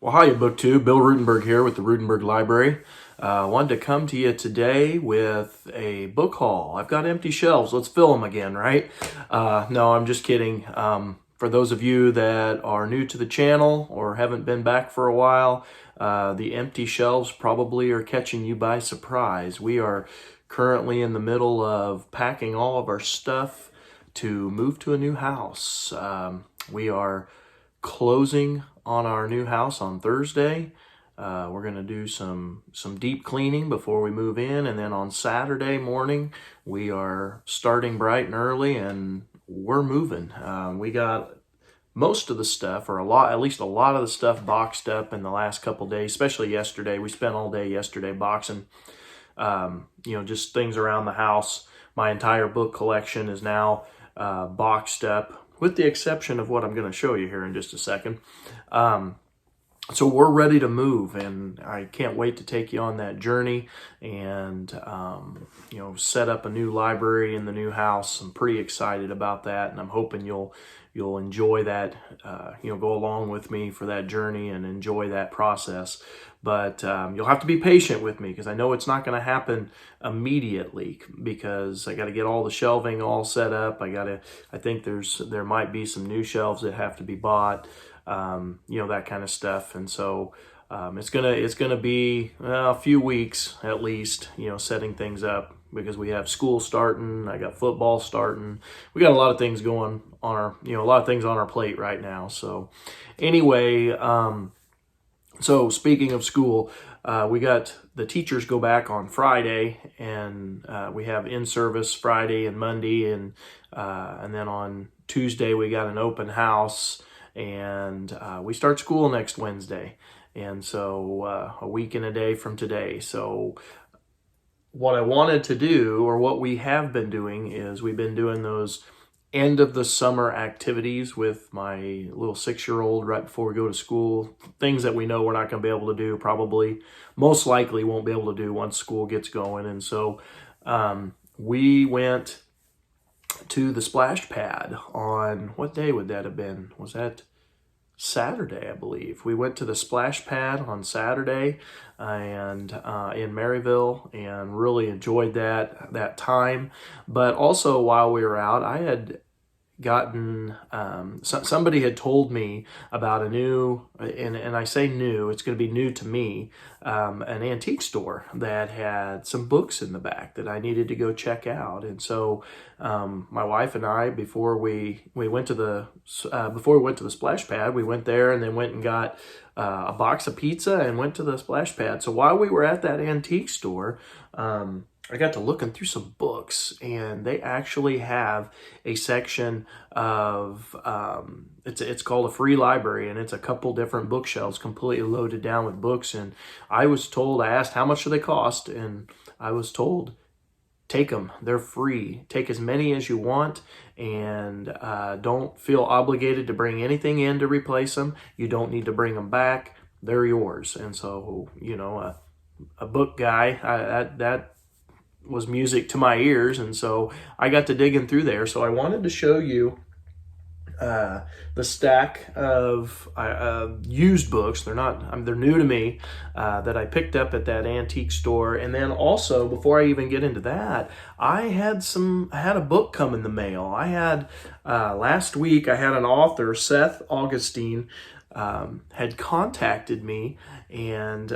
Well, hiya, BookTube. Bill Ruttenberg here with the Ruttenberg Library. Wanted to come to you today with a book haul. I've got empty shelves. Let's fill them again, right? No, I'm just kidding. For those of you that are new to the channel or haven't been back for a while, the empty shelves probably are catching you by surprise. We are currently in the middle of packing all of our stuff to move to a new house. We are closing on our new house on Thursday. We're going to do some deep cleaning before we move in, and then on Saturday morning we are starting bright and early and we're moving. We got most of the stuff, or at least a lot of the stuff, boxed up in the last couple days, especially yesterday. We spent all day yesterday boxing just things around the house. My entire book collection is now boxed up, with the exception of what I'm going to show you here in just a second. So we're ready to move, and I can't wait to take you on that journey and set up a new library in the new house. I'm pretty excited about that, and I'm hoping you'll enjoy that. Go along with me for that journey and enjoy that process. But you'll have to be patient with me, because I know it's not going to happen immediately, because I got to get all the shelving all set up. I think there might be some new shelves that have to be bought. That kind of stuff. And so it's gonna be a few weeks at least, setting things up, because we have school starting. I got football starting. We got a lot of things going on our plate right now. So anyway, so speaking of school, we got the teachers go back on Friday, and we have in-service Friday and Monday, and then on Tuesday we got an open house. And we start school next Wednesday, and so a week and a day from today. So what I wanted to do, or what we have been doing, is we've been doing those end of the summer activities with my little 6-year-old right before we go to school. Things that we know we're not going to be able to do, probably most likely won't be able to do once school gets going. And so we went to the splash pad on, what day would that have been? Was that Saturday, I believe? We went to the splash pad on Saturday and in Maryville, and really enjoyed that time. But also while we were out, I had gotten somebody had told me about a new, and I say new, it's going to be new to me, an antique store that had some books in the back that I needed to go check out. And so my wife and I, before we went to the splash pad, we went there and then went and got a box of pizza and went to the splash pad. So while we were at that antique store, I got to looking through some books, and they actually have a section of, it's called a free library, and it's a couple different bookshelves completely loaded down with books. And I asked how much do they cost, and I was told, take them, they're free. Take as many as you want, and don't feel obligated to bring anything in to replace them. You don't need to bring them back, they're yours. And so, a book guy, that was music to my ears, and so I got to digging through there. So I wanted to show you the stack of used books. They're new to me, that I picked up at that antique store. And then also, before I even get into that, I had a book come in the mail. I had last week, I had an author, Seth Augustine, had contacted me, and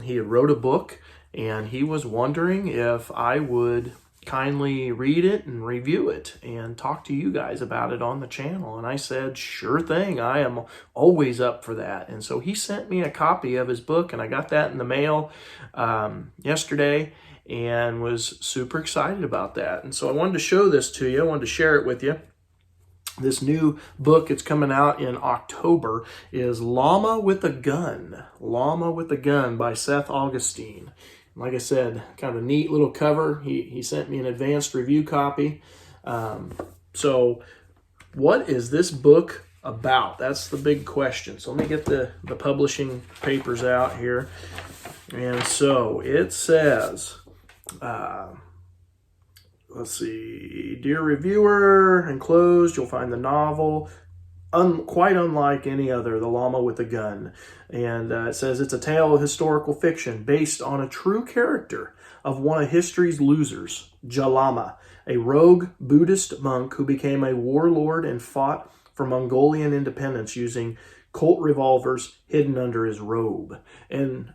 he had wrote a book, and he was wondering if I would kindly read it and review it and talk to you guys about it on the channel. And I said, sure thing, I am always up for that. And so he sent me a copy of his book, and I got that in the mail yesterday, and was super excited about that. And so I wanted to show this to you. I wanted to share it with you. This new book, it's coming out in October, is Llama with a Gun. Llama with a Gun by Seth Augustine. Like I said, kind of a neat little cover. He sent me an advanced review copy. So what is this book about? That's the big question. So let me get the publishing papers out here. And so it says, let's see, dear reviewer, enclosed you'll find the novel quite unlike any other, The Llama with a Gun. And it says it's a tale of historical fiction based on a true character of one of history's losers, Llama, a rogue Buddhist monk who became a warlord and fought for Mongolian independence using Colt revolvers hidden under his robe and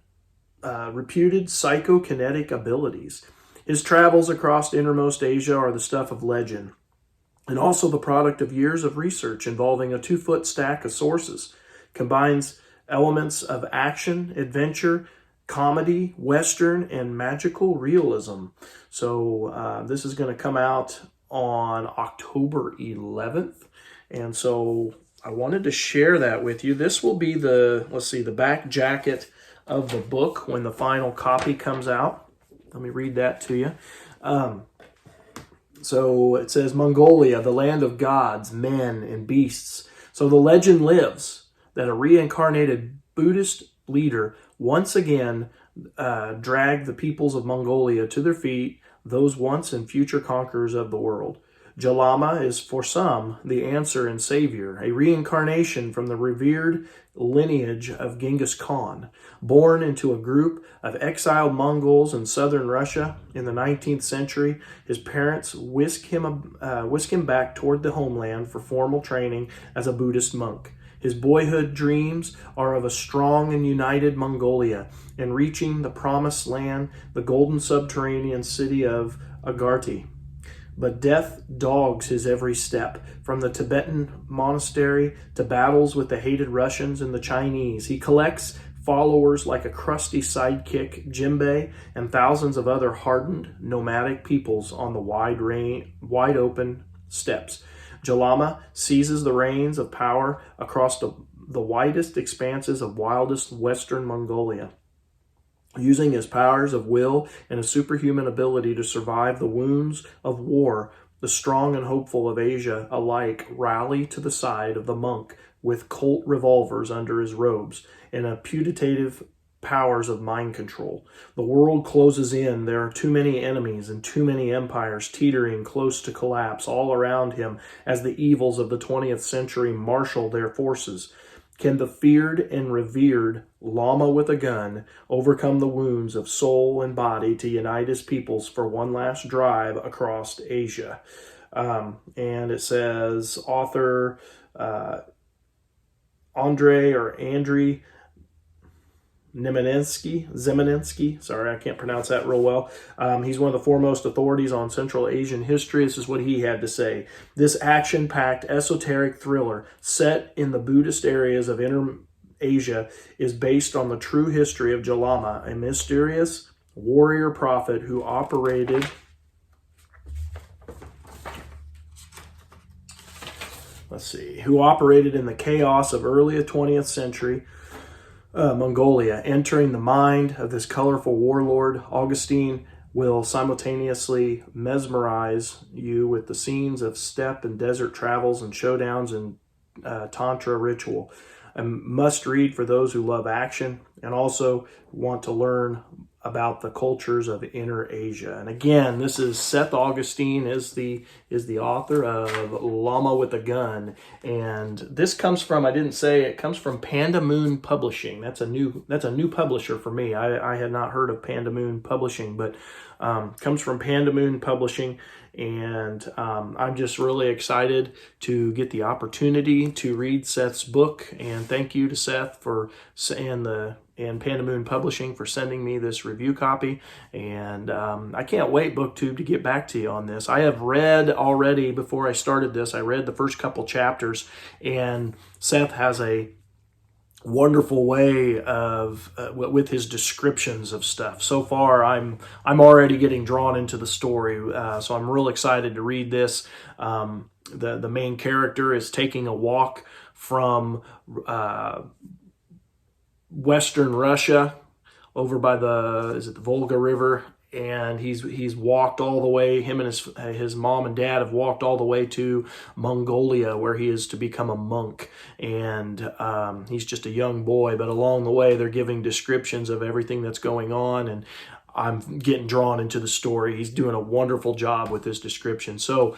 reputed psychokinetic abilities. His travels across innermost Asia are the stuff of legend, and also the product of years of research involving a 2-foot stack of sources. Combines elements of action, adventure, comedy, western, and magical realism. So this is going to come out on October 11th. And so I wanted to share that with you. This will be the back jacket of the book when the final copy comes out. Let me read that to you. So it says, Mongolia, the land of gods, men, and beasts. So the legend lives that a reincarnated Buddhist leader once again dragged the peoples of Mongolia to their feet, those once and future conquerors of the world. Llama is for some the answer and savior, a reincarnation from the revered lineage of Genghis Khan. Born into a group of exiled Mongols in southern Russia in the 19th century, his parents whisk him back toward the homeland for formal training as a Buddhist monk. His boyhood dreams are of a strong and united Mongolia and reaching the promised land, the golden subterranean city of Agarthy. But death dogs his every step, from the Tibetan monastery to battles with the hated Russians and the Chinese. He collects followers like a crusty sidekick, Jimbei, and thousands of other hardened, nomadic peoples on the wide open steppes. Llama seizes the reins of power across the widest expanses of wildest western Mongolia. Using his powers of will and a superhuman ability to survive the wounds of war, the strong and hopeful of Asia alike rally to the side of the monk with Colt revolvers under his robes and a putative powers of mind control. The world closes in. There are too many enemies and too many empires teetering close to collapse all around him as the evils of the 20th century marshal their forces. Can the feared and revered Llama with a Gun overcome the wounds of soul and body to unite his peoples for one last drive across Asia? And it says author Andrei Zemanensky, sorry, I can't pronounce that real well. He's one of the foremost authorities on Central Asian history. This is what he had to say. This action-packed, esoteric thriller set in the Buddhist areas of Inner Asia is based on the true history of Llama, a mysterious warrior prophet who operated in the chaos of early 20th century Mongolia. Entering the mind of this colorful warlord, Augustine will simultaneously mesmerize you with the scenes of steppe and desert travels and showdowns and tantra ritual. A must read for those who love action and also want to learn about the cultures of Inner Asia. And again, this is Seth Augustine is the author of Llama with a Gun, and this comes from, I didn't say, it comes from Panda Moon Publishing. That's a new publisher for me. I had not heard of Panda Moon Publishing, but comes from Panda Moon Publishing. And I'm just really excited to get the opportunity to read Seth's book. And thank you to Seth and Panda Moon Publishing for sending me this review copy. And I can't wait, BookTube, to get back to you on this. I have read already, before I started this, I read the first couple chapters, and Seth has a wonderful way of with his descriptions of stuff. So far, I'm already getting drawn into the story, so I'm real excited to read this. The main character is taking a walk from Western Russia over by the Volga River, and he's walked all the way. Him and his mom and dad have walked all the way to Mongolia, where he is to become a monk. And he's just a young boy, but along the way they're giving descriptions of everything that's going on. And I'm getting drawn into the story. He's doing a wonderful job with this description. So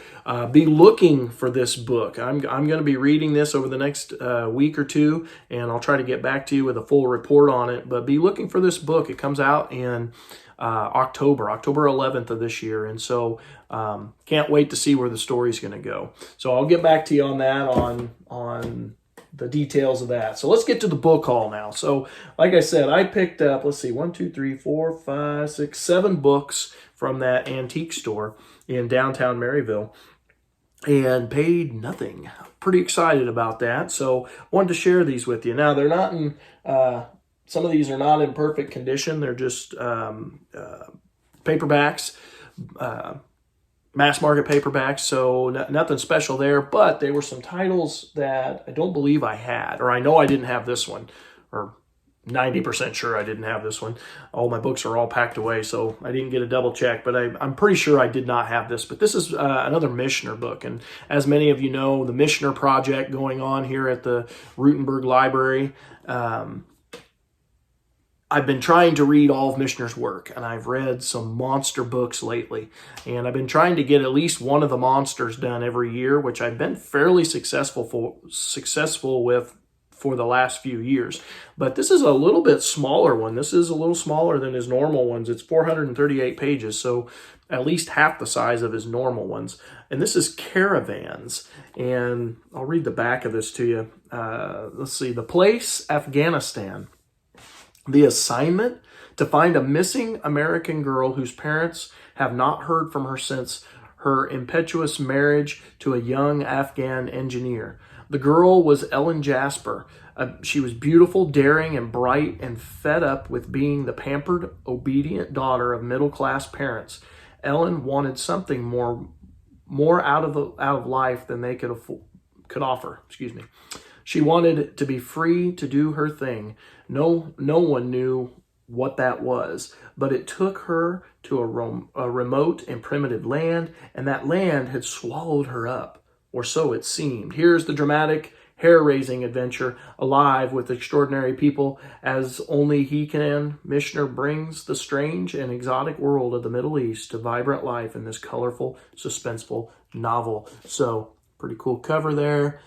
be looking for this book. I'm going to be reading this over the next week or two, and I'll try to get back to you with a full report on it. But be looking for this book. It comes out in October 11th of this year. And so can't wait to see where the story's going to go. So I'll get back to you on that, on the details of that. So let's get to the book haul now. So like I said, I picked up, let's see, 1, 2, 3, 4, 5, 6, 7 books from that antique store in downtown Maryville and paid nothing. Pretty excited about that. So wanted to share these with you. Now they're not in, some of these are not in perfect condition. They're just paperbacks, mass market paperbacks, so nothing special there, but they were some titles that I don't believe I had, or I know I didn't have this one, or 90% sure I didn't have this one. All my books are all packed away, so I didn't get a double check, but I'm pretty sure I did not have this. But this is another Michener book, and as many of you know, the Michener project going on here at the Ruttenberg Library. I've been trying to read all of Michener's work, and I've read some monster books lately. And I've been trying to get at least one of the monsters done every year, which I've been fairly successful with for the last few years. But this is a little bit smaller one. This is a little smaller than his normal ones. It's 438 pages, so at least half the size of his normal ones. And this is Caravans. And I'll read the back of this to you. Let's see. The place, Afghanistan. The assignment, to find a missing American girl whose parents have not heard from her since her impetuous marriage to a young Afghan engineer. The girl was Ellen Jasper. She was beautiful, daring, and bright, and fed up with being the pampered, obedient daughter of middle-class parents. Ellen wanted something more out of life than they could offer. She wanted to be free to do her thing. No one knew what that was, but it took her to a remote and primitive land, and that land had swallowed her up, or so it seemed. Here's the dramatic, hair-raising adventure, alive with extraordinary people as only he can. Michener brings the strange and exotic world of the Middle East to vibrant life in this colorful, suspenseful novel. So, pretty cool cover there.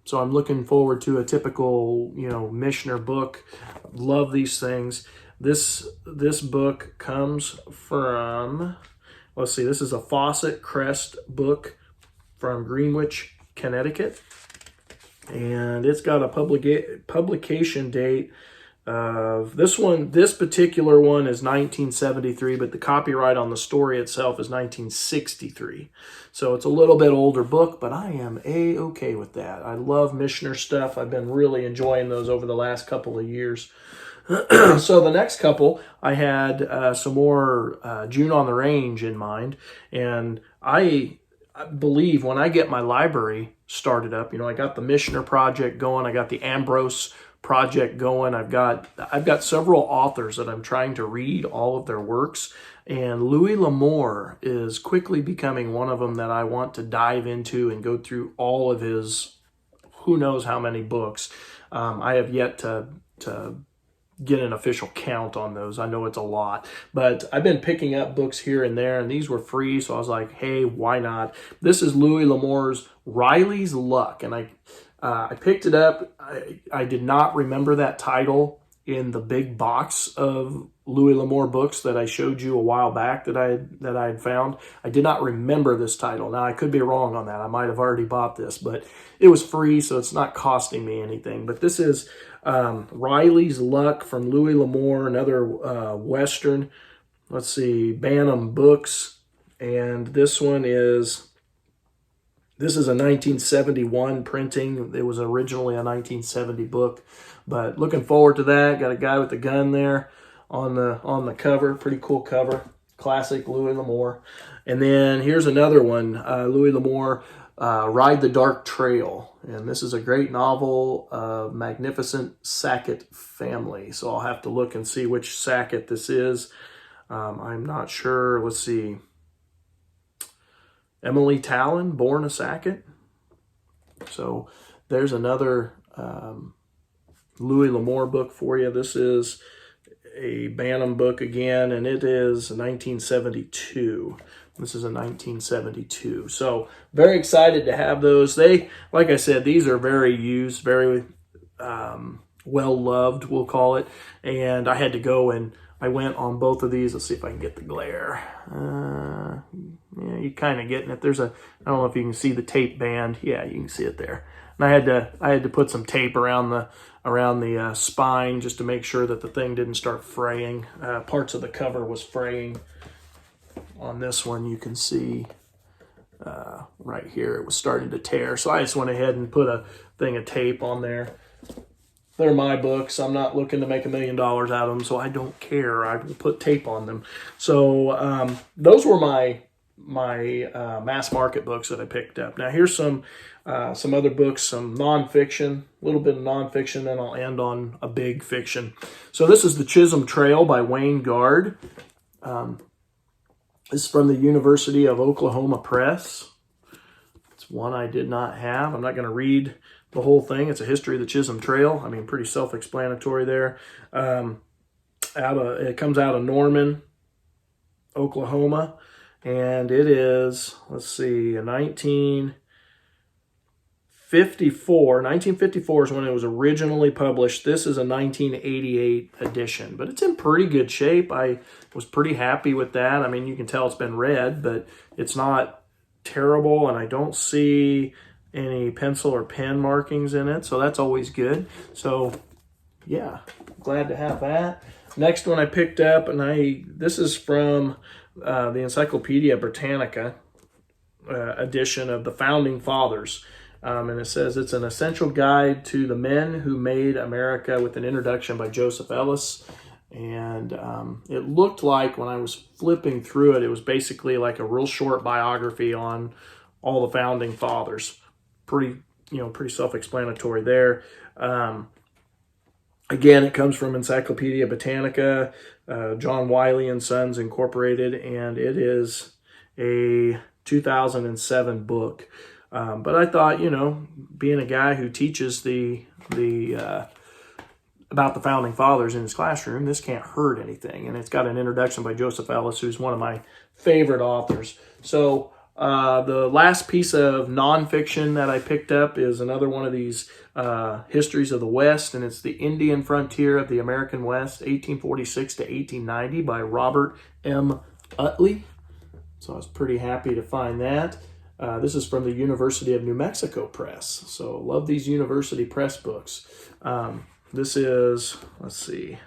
So I'm looking forward to a typical, Michener book. Love these things. This book comes from, let's see, this is a Faucet Crest book from Greenwich, Connecticut. And it's got a publication date of this particular one is 1973, but the copyright on the story itself is 1963. So it's a little bit older book, but I am A-okay with that. I love Michener stuff. I've been really enjoying those over the last couple of years. So the next couple, I had some more June on the Range in mind, and I believe when I get my library started up, I got the Michener project going, I got the Ambrose project going. I've got several authors that I'm trying to read all of their works, and Louis Lamour is quickly becoming one of them that I want to dive into and go through all of his who knows how many books. I have yet to get an official count on those. I know it's a lot, but I've been picking up books here and there, and these were free, so I was like, hey, why not? This is Louis L'Amour's Riley's Luck, and I picked it up. I did not remember that title in the big box of Louis L'Amour books that I showed you a while back that I had found. I did not remember this title. Now, I could be wrong on that. I might have already bought this, but it was free, so it's not costing me anything. But this is Riley's Luck from Louis L'Amour, another Western. Let's see, Bantam Books. And this is a 1971 printing. It was originally a 1970 book, but looking forward to that. Got a guy with a gun there on the cover. Pretty cool cover. Classic Louis L'Amour. And then here's another one, Louis L'Amour, Ride the Dark Trail. And this is a great novel of magnificent Sackett family. So I'll have to look and see which Sackett this is. I'm not sure. Let's see. Emily Talon, born a Sackett. So there's another Louis L'Amour book for you. This is a Bantam book again, and it is 1972. This is a 1972. So very excited to have those. They, like I said, these are very used, very well loved, we'll call it. And I had to go and I went on both of these. Let's see if I can get the glare. Yeah, you kind of getting it. There's a, I don't know if you can see the tape band. Yeah, you can see it there. And I had to put some tape around the spine just to make sure that the thing didn't start fraying. Parts of the cover was fraying. On this one, you can see right here it was starting to tear. So I just went ahead and put a thing of tape on there. They're my books. I'm not looking to make $1 million out of them, so I don't care. I will put tape on them. So those were my mass market books that I picked up. Now here's some other books, some nonfiction, a little bit of nonfiction, then I'll end on a big fiction. So this is The Chisholm Trail by Wayne Gard. This is from the University of Oklahoma Press. It's one I did not have. I'm not going to read the whole thing. It's a history of the Chisholm Trail. I mean, pretty self-explanatory there. It comes out of Norman, Oklahoma, and it is, let's see, 1954. 1954 is when it was originally published. This is a 1988 edition, but it's in pretty good shape. I was pretty happy with that. I mean, you can tell it's been read, but it's not terrible, and I don't see any pencil or pen markings in it, so that's always good. So yeah, glad to have that. Next one I picked up, and this is from the Encyclopedia Britannica edition of the Founding Fathers. And it says it's an essential guide to the men who made America, with an introduction by Joseph Ellis. And it looked like, when I was flipping through it, it was basically like a real short biography on all the Founding Fathers. Pretty self-explanatory there. Again, it comes from Encyclopedia Britannica, John Wiley and Sons Incorporated, and it is a 2007 book. But I thought, being a guy who teaches about the Founding Fathers in his classroom, this can't hurt anything. And it's got an introduction by Joseph Ellis, who's one of my favorite authors. So the last piece of nonfiction that I picked up is another one of these histories of the West, and it's The Indian Frontier of the American West, 1846 to 1890 by Robert M. Utley. So I was pretty happy to find that. This is from the University of New Mexico Press. So love these university press books. This is, let's see,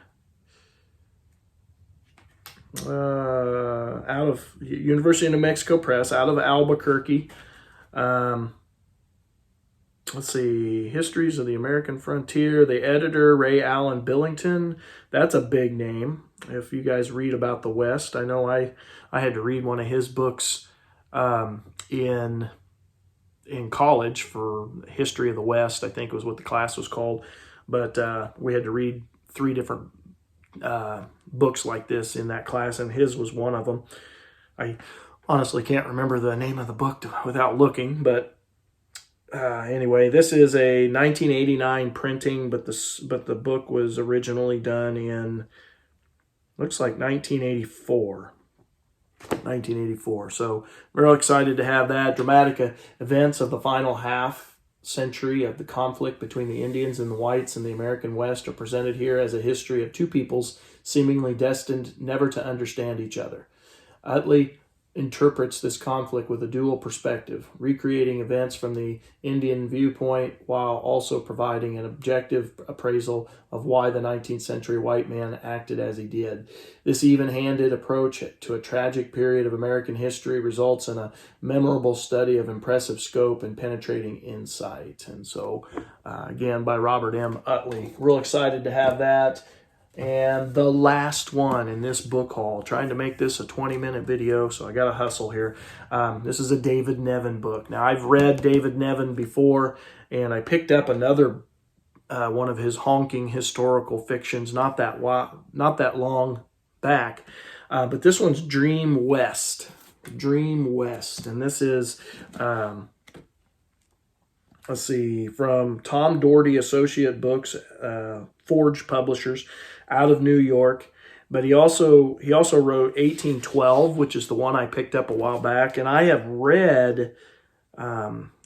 out of University of New Mexico Press, out of Albuquerque. Let's see, Histories of the American Frontier. The editor, Ray Allen Billington. That's a big name. If you guys read about the West, I know I had to read one of his books in college for History of the West, I think was what the class was called. But we had to read 3 different books like this in that class, and his was one of them. I honestly can't remember the name of the book without looking, but anyway, this is a 1989 printing, but the book was originally done in, looks like 1984. 1984. So real excited to have that. Dramatic events of the final half century of the conflict between the Indians and the whites in the American West are presented here as a history of two peoples seemingly destined never to understand each other. Utley interprets this conflict with a dual perspective, recreating events from the Indian viewpoint while also providing an objective appraisal of why the 19th century white man acted as he did. This even-handed approach to a tragic period of American history results in a memorable study of impressive scope and penetrating insight. And so, again, by Robert M. Utley. Real excited to have that. And the last one in this book haul, trying to make this a 20-minute video, so I got to hustle here. This is a David Nevin book. Now, I've read David Nevin before, and I picked up another one of his honking historical fictions not that long back. But this one's Dream West. Dream West. And this is, let's see, from Tom Doherty Associate Books, Forge Publishers, out of New York. but he also wrote 1812, which is the one I picked up a while back, and I have read.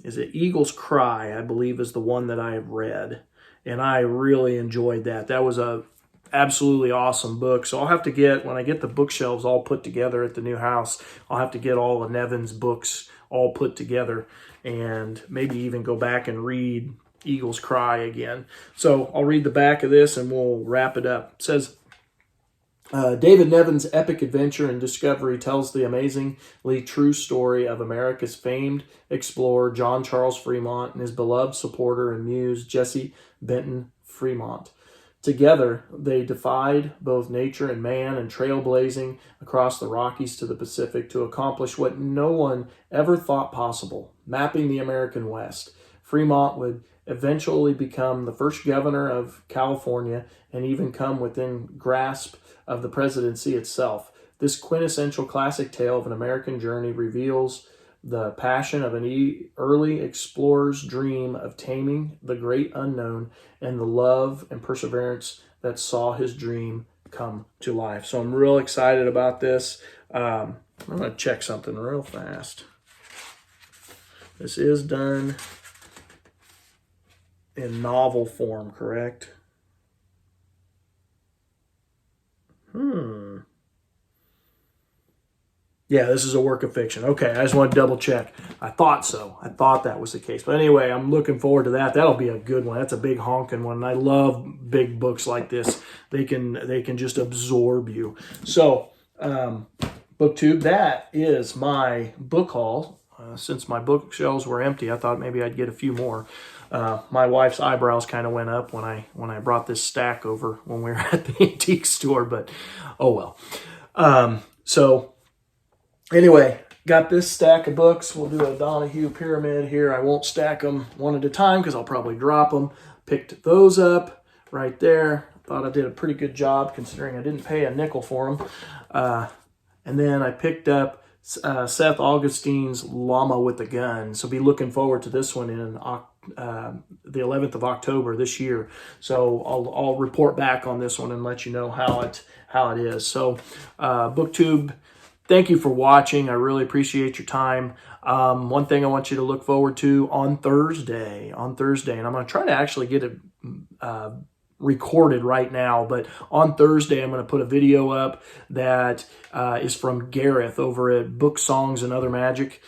Is it Eagle's Cry? I believe is the one that I have read, and I really enjoyed that. That was a absolutely awesome book. So I'll have to get, when I get the bookshelves all put together at the new house, I'll have to get all of Nevin's books all put together and maybe even go back and read Eagle's Cry again. So I'll read the back of this and we'll wrap it up. It says, David Nevin's epic adventure and discovery tells the amazingly true story of America's famed explorer John Charles Fremont and his beloved supporter and muse Jessie Benton Fremont. Together, they defied both nature and man and trailblazing across the Rockies to the Pacific to accomplish what no one ever thought possible, mapping the American West. Fremont would eventually become the first governor of California and even come within grasp of the presidency itself. This quintessential classic tale of an American journey reveals the passion of an early explorer's dream of taming the great unknown and the love and perseverance that saw his dream come to life. So I'm real excited about this. I'm going to check something real fast. This is done in novel form, correct? Yeah, this is a work of fiction. Okay, I just want to double check. I thought so. I thought that was the case. But anyway, I'm looking forward to that. That'll be a good one. That's a big honking one. And I love big books like this. They can just absorb you. So, BookTube, that is my book haul. Since my bookshelves were empty, I thought maybe I'd get a few more. My wife's eyebrows kind of went up when I brought this stack over when we were at the antique store, but oh well. So anyway, got this stack of books. We'll do a Donahue pyramid here. I won't stack them one at a time because I'll probably drop them. Picked those up right there. Thought I did a pretty good job considering I didn't pay a nickel for them. And then I picked up Seth Augustine's Llama with a Gun. So be looking forward to this one in the 11th of October this year. So I'll report back on this one and let you know how it is. So BookTube, thank you for watching. I really appreciate your time. One thing I want you to look forward to on Thursday, and I'm going to try to actually get it recorded right now, but on Thursday I'm going to put a video up that is from Gareth over at Book Songs and Other Magic.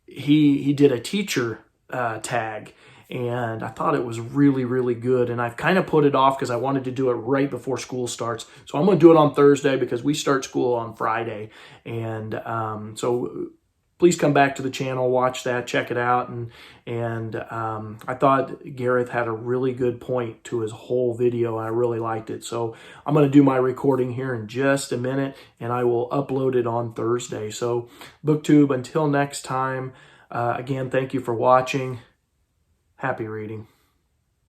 He did a teacher tag, and I thought it was really, really good, and I've kind of put it off because I wanted to do it right before school starts. So I'm going to do it on Thursday because we start school on Friday, and so please come back to the channel, watch that, check it out, and I thought Gareth had a really good point to his whole video. I really liked it. So I'm going to do my recording here in just a minute, and I will upload it on Thursday. So BookTube, until next time, again, thank you for watching. Happy reading.